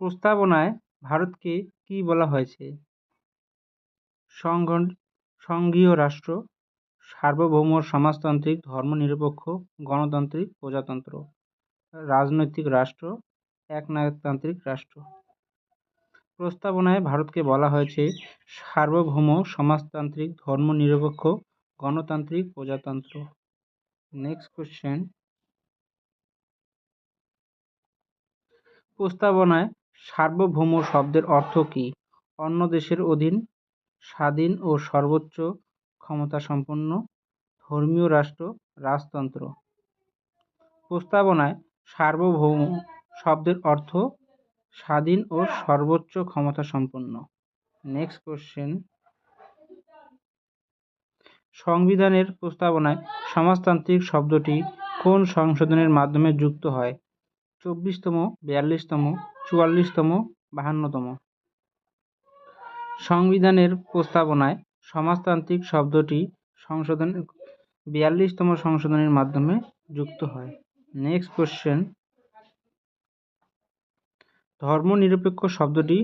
প্রস্তাবনায় ভারতকে কি বলা হয়েছে? সংঘীয় রাষ্ট্র, সার্বভৌম সমাজতান্ত্রিক ধর্মনিরপেক্ষ গণতান্ত্রিক প্রজাতন্ত্র, রাজনৈতিক রাষ্ট্র, একনায়কতান্ত্রিক রাষ্ট্র। প্রস্তাবনায় ভারতকে বলা হয়েছে সার্বভৌম সমাজতান্ত্রিক ধর্মনিরপেক্ষ গণতান্ত্রিক প্রজাতন্ত্র। নেক্সট কোশ্চেন, প্রস্তাবনায় সার্বভৌম শব্দের অর্থ কী? অন্য দেশের অধীন, স্বাধীন ও সর্বোচ্চ ক্ষমতাসম্পন্ন, ধর্মীয় রাষ্ট্র, রাজতন্ত্র। প্রস্তাবনায় সার্বভৌম শব্দের অর্থ স্বাধীন ও সর্বোচ্চ ক্ষমতাসম্পন্ন। নেক্সট কোশ্চেন, সংবিধানের প্রস্তাবনায় সমাজতান্ত্রিক শব্দটি কোন সংশোধনের মাধ্যমে যুক্ত হয়? 24তম, 42তম, 44তম, 52তম। সংবিধানের প্রস্তাবনায় সমাজতান্ত্রিক শব্দটি 42তম সংশোধনীর মাধ্যমে যুক্ত হয়। নেক্সট কোশ্চেন, ধর্মনিরপেক্ষ শব্দটি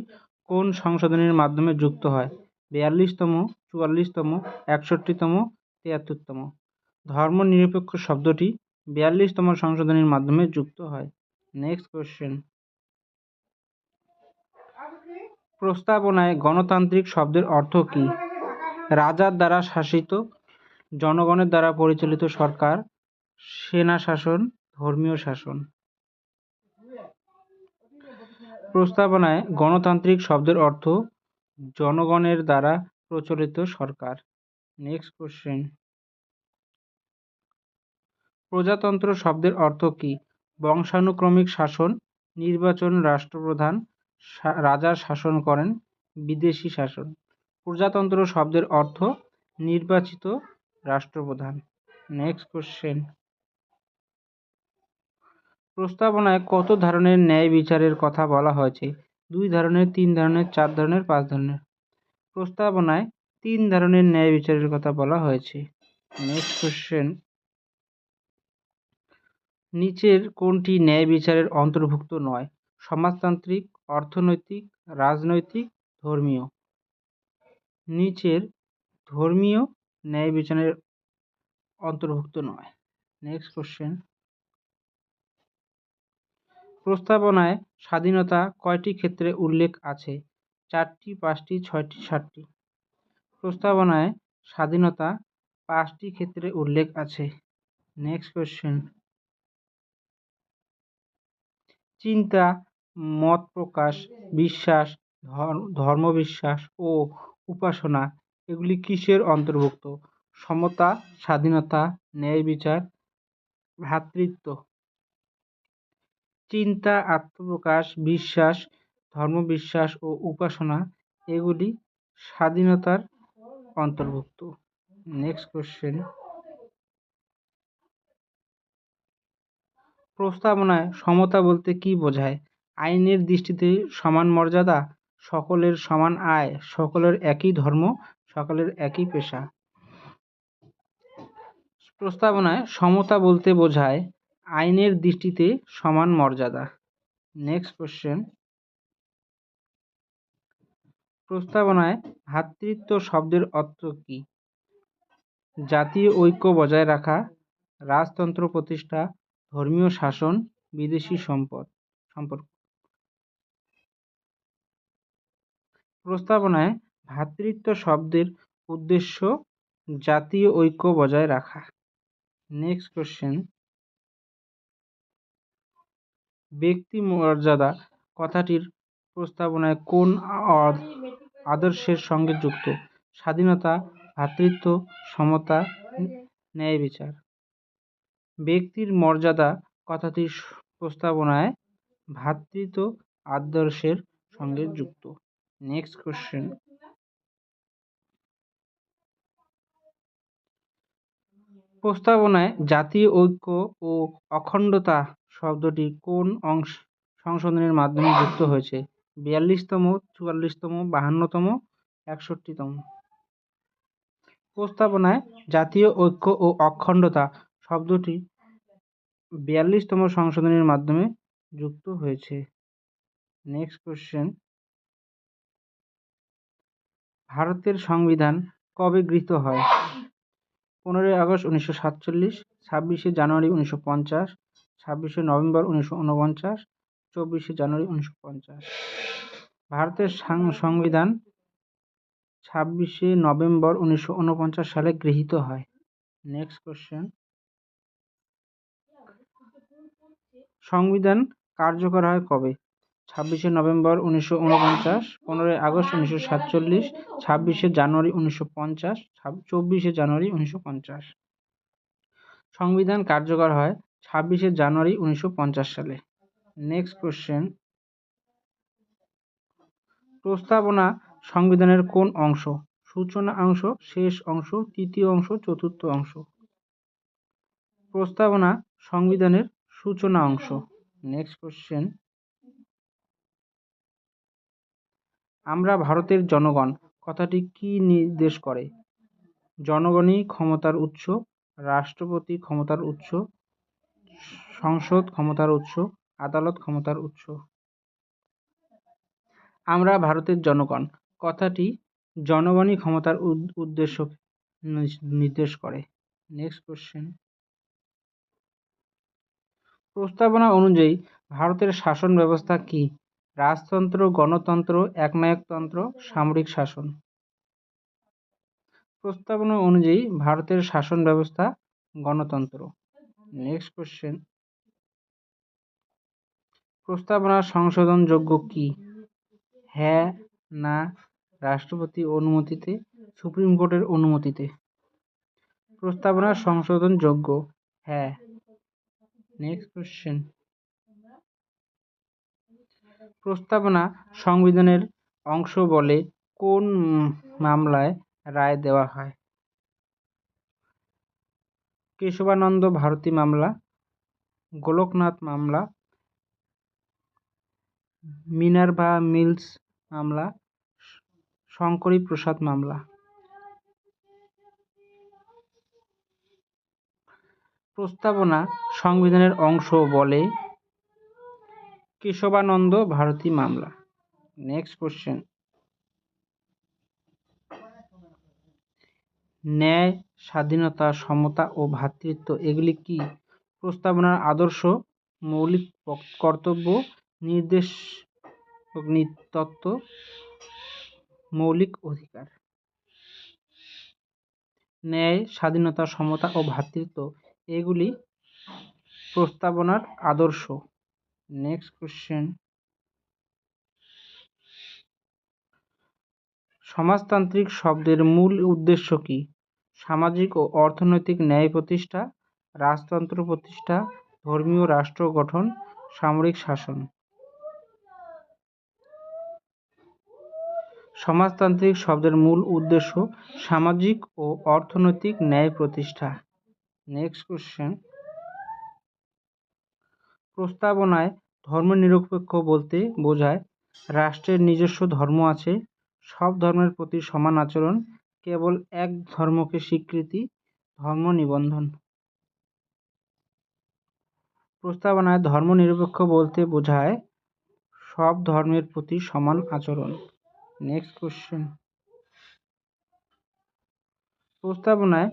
কোন সংশোধনীর মাধ্যমে যুক্ত হয়? 42তম, 44তম, 61তম, 73তম। ধর্মনিরপেক্ষ শব্দটি 42তম সংশোধনীর মাধ্যমে যুক্ত হয়। নেক্সট কোশ্চেন, প্রস্তাবনায় গণতান্ত্রিক শব্দের অর্থ কী? রাজার দ্বারা শাসিত, জনগণের দ্বারা পরিচালিত সরকার, সেনা শাসন, ধর্মীয় শাসন। প্রস্তাবনায় গণতান্ত্রিক শব্দের অর্থ জনগণের দ্বারা প্রচলিত সরকার। নেক্সট কোশ্চেন, প্রজাতন্ত্র শব্দের অর্থ কী? বংশানুক্রমিক শাসন, নির্বাচন, রাষ্ট্রপ্রধান রাজা শাসন করেন, বিদেশি শাসন। প্রজাতন্ত্র শব্দের অর্থ নির্বাচিত রাষ্ট্রপ্রধান। নেক্সট কোশ্চেন, প্রস্তাবনায় কত ধরনের ন্যায় বিচারের কথা বলা হয়েছে? 2 ধরনের, 3 ধরনের, 4 ধরনের, 5 ধরনের। প্রস্তাবনায় 3 ধরনের ন্যায় বিচারের কথা বলা হয়েছে। নেক্সট কোশ্চেন, নিচের কোনটি ন্যায় বিচারের অন্তর্ভুক্ত নয়? সমাজতান্ত্রিক, অর্থনৈতিক, রাজনৈতিক, ধর্মীয়। নিচের ধর্মীয় ন্যায় বিচারের অন্তর্ভুক্ত নয়। নেক্সট কোশ্চেন, প্রস্তাবনায় স্বাধীনতা কয়টি ক্ষেত্রে উল্লেখ আছে? 4টি, 5টি, 6টি, 7টি। প্রস্তাবনায় স্বাধীনতা 5টি ক্ষেত্রে উল্লেখ আছে। নেক্সট কোশ্চেন, চিন্তা, মত প্রকাশ, বিশ্বাস, ধর্মবিশ্বাস ও উপাসনা এগুলি কিসের অন্তর্ভুক্ত? সমতা, স্বাধীনতা, ন্যায় বিচার, ভ্রাতৃত্ব। চিন্তা, আত্মপ্রকাশ, বিশ্বাস, ধর্মবিশ্বাস ও উপাসনা এগুলি স্বাধীনতার অন্তর্ভুক্ত। নেক্সট কোশ্চেন, প্রস্তাবনায় সমতা বলতে কি বোঝায়? আইনের দৃষ্টিতে সমান মর্যাদা, সকলের সমান আয়, সকলের একই ধর্ম, সকলের একই পেশা। প্রস্তাবনায় সমতা বলতে বোঝায় আইনের দৃষ্টিতে সমান মর্যাদা। নেক্সট কোশ্চেন, প্রস্তাবনায় ভ্রাতৃত্ব শব্দের অর্থ কী? জাতীয় ঐক্য বজায় রাখা, রাজতন্ত্র প্রতিষ্ঠা, ধর্মীয় শাসন, বিদেশি সম্পর্ক। প্রস্তাবনায় ভ্রাতৃত্ব শব্দের উদ্দেশ্য জাতীয় ঐক্য বজায় রাখা। নেক্সট কোশ্চেন, ব্যক্তি মর্যাদা কথাটির প্রস্তাবনায় কোন আদর্শের সঙ্গে যুক্ত? স্বাধীনতা, ভ্রাতৃত্ব, সমতা, ন্যায় বিচার। ব্যক্তির মর্যাদা কথাটির প্রস্তাবনায় ভ্রাতৃত্ব আদর্শের সঙ্গে যুক্ত। নেক্সট কোশ্চেন, প্রস্তাবনায় জাতীয় ঐক্য ও অখণ্ডতা শব্দটি কোন সংশোধনের মাধ্যমে যুক্ত হয়েছে? 42তম, 44তম, 52তম, 61তম। প্রস্তাবনায় জাতীয় ঐক্য ও অখণ্ডতা শব্দটি 42তম সংশোধনীর মাধ্যমে যুক্ত হয়েছে। নেক্সট কোশ্চেন, ভারতের সংবিধান কবে গৃহীত হয়? 15ই আগস্ট 1947, 26শে জানুয়ারি 1950, 26শে নভেম্বর 1949, 24শে জানুয়ারি 1950। ভারতের সংবিধান 26শে নভেম্বর 1949 সালে গৃহীত হয়। নেক্সট কোশ্চেন, সংবিধান কার্যকর হয় কবে? 26শে নভেম্বর 1949, 15ই আগস্ট 1947, 26শে জানুয়ারি 1950, 24শে জানুয়ারি 1950। সংবিধান কার্যকর হয় 26শে জানুয়ারি 1950 সালে। নেক্সট কোশ্চেন, প্রস্তাবনা সংবিধানের কোন অংশ? সূচনা অংশ, শেষ অংশ, তৃতীয় অংশ, চতুর্থ অংশ? প্রস্তাবনা সংবিধানের সূচনা অংশ। নেক্সট কোশ্চেন, আমরা ভারতের জনগণ কথাটি কি নির্দেশ করে? জনগণই ক্ষমতার উৎস, রাষ্ট্রপতি ক্ষমতার উৎস, সংসদ ক্ষমতার উৎস, আদালত ক্ষমতার উৎস? আমরা ভারতের জনগণ কথাটি জনগণই ক্ষমতার উদ্দেশ্য নির্দেশ করে। নেক্সট কোশ্চেন, প্রস্তাবনা অনুযায়ী ভারতের শাসন ব্যবস্থা কি? রাজতন্ত্র, গণতন্ত্র, একনায়কতন্ত্র, সামরিক শাসন? প্রস্তাবনা অনুযায়ী ভারতের শাসন ব্যবস্থা গণতন্ত্র। নেক্সট কোশ্চেন, প্রস্তাবনা সংশোধনযোগ্য কি? হ্যাঁ, না, রাষ্ট্রপতি অনুমতিতে, সুপ্রিম কোর্টের অনুমতিতে? প্রস্তাবনা সংশোধনযোগ্য, হ্যাঁ। নেক্সট কোশ্চেন, প্রস্তাবনা সংবিধানের অংশ বলে কোন মামলায় রায় দেওয়া হয়? কেশবানন্দ ভারতী মামলা, গোলকনাথ মামলা, মিনার্ভা মিলস মামলা, শঙ্করী প্রসাদ মামলা? প্রস্তাবনা সংবিধানের অংশ বলে কেশবানন্দ ভারতী মামলা। নেক্সট কোশ্চেন, ন্যায়, স্বাধীনতা, সমতা ও ভ্রাতৃত্ব এগুলি কি? প্রস্তাবনার আদর্শ, মৌলিক কর্তব্য, নির্দেশ তত্ত্ব, মৌলিক অধিকার? ন্যায়, স্বাধীনতা, সমতা ও ভ্রাতৃত্ব এগুলি প্রস্তাবনার আদর্শ। নেক্সট কোশ্চেন, সমাজতান্ত্রিক শব্দের মূল উদ্দেশ্য কি? সামাজিক ও অর্থনৈতিক ন্যায় প্রতিষ্ঠা, রাজতন্ত্র প্রতিষ্ঠা, ধর্মীয় রাষ্ট্র গঠন, সামরিক শাসন? সমাজতান্ত্রিক শব্দের মূল উদ্দেশ্য সামাজিক ও অর্থনৈতিক ন্যায় প্রতিষ্ঠা। নেক্সট কোশ্চেন, প্রস্তাবনায় ধর্মনিরপেক্ষ বলতে বোঝায় রাষ্ট্রের নিজস্ব ধর্ম আছে, সব ধর্মের প্রতি সমান আচরণ, কেবল এক ধর্মকে স্বীকৃতি, ধর্ম নিবন্ধন? প্রস্তাবনায় ধর্মনিরপেক্ষ বলতে বোঝায় সব ধর্মের প্রতি সমান আচরণ। নেক্সট কোশ্চেন, প্রস্তাবনায়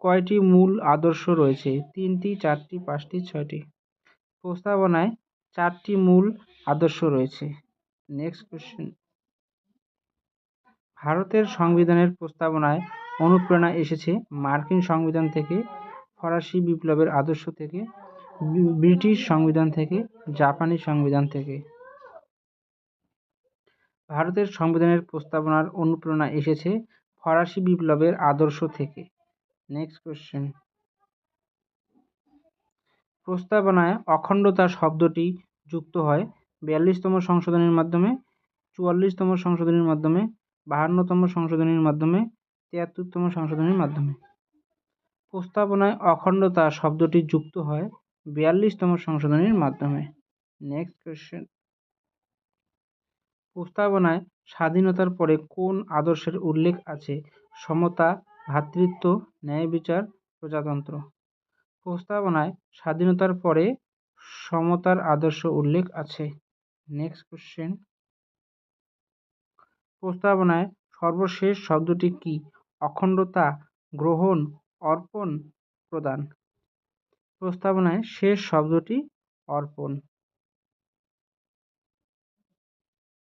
কয়টি মূল আদর্শ রয়েছে? 3টি, 4টি, 5টি, 6টি? প্রস্তাবনায় 4টি মূল আদর্শ রয়েছে। নেক্সট কোশ্চেন, ভারতের সংবিধানের প্রস্তাবনায় অনুপ্রেরণা এসেছে মার্কিন সংবিধান থেকে, ফরাসি বিপ্লবের আদর্শ থেকে, ব্রিটিশ সংবিধান থেকে, জাপানি সংবিধান থেকে? ভারতের সংবিধানের প্রস্তাবনার অনুপ্রেরণা এসেছে ফরাসি বিপ্লবের আদর্শ থেকে। নেক্সট কোশ্চেন, প্রস্তাবনায় অখণ্ডতা শব্দটি যুক্ত হয় 42তম সংশোধনীর মাধ্যমে, 44তম সংশোধনীর মাধ্যমে, 52তম সংশোধনীর মাধ্যমে, 73তম সংশোধনীর মাধ্যমে? প্রস্তাবনায় অখণ্ডতা শব্দটি যুক্ত হয় 42তম সংশোধনীর মাধ্যমে। নেক্সট কোশ্চেন, প্রস্তাবনায় স্বাধীনতার পরে কোন আদর্শের উল্লেখ আছে? সমতা, ভ্রাতৃত্ব, ন্যায় বিচার, প্রজাতন্ত্র? প্রস্তাবনায় স্বাধীনতার পরে সমতার আদর্শ উল্লেখ আছে। নেক্সট কোশ্চেন, প্রস্তাবনায় সর্বশেষ শব্দটি কি? অখণ্ডতা, গ্রহণ, অর্পণ, প্রদান। প্রস্তাবনায় শেষ শব্দটি অর্পণ।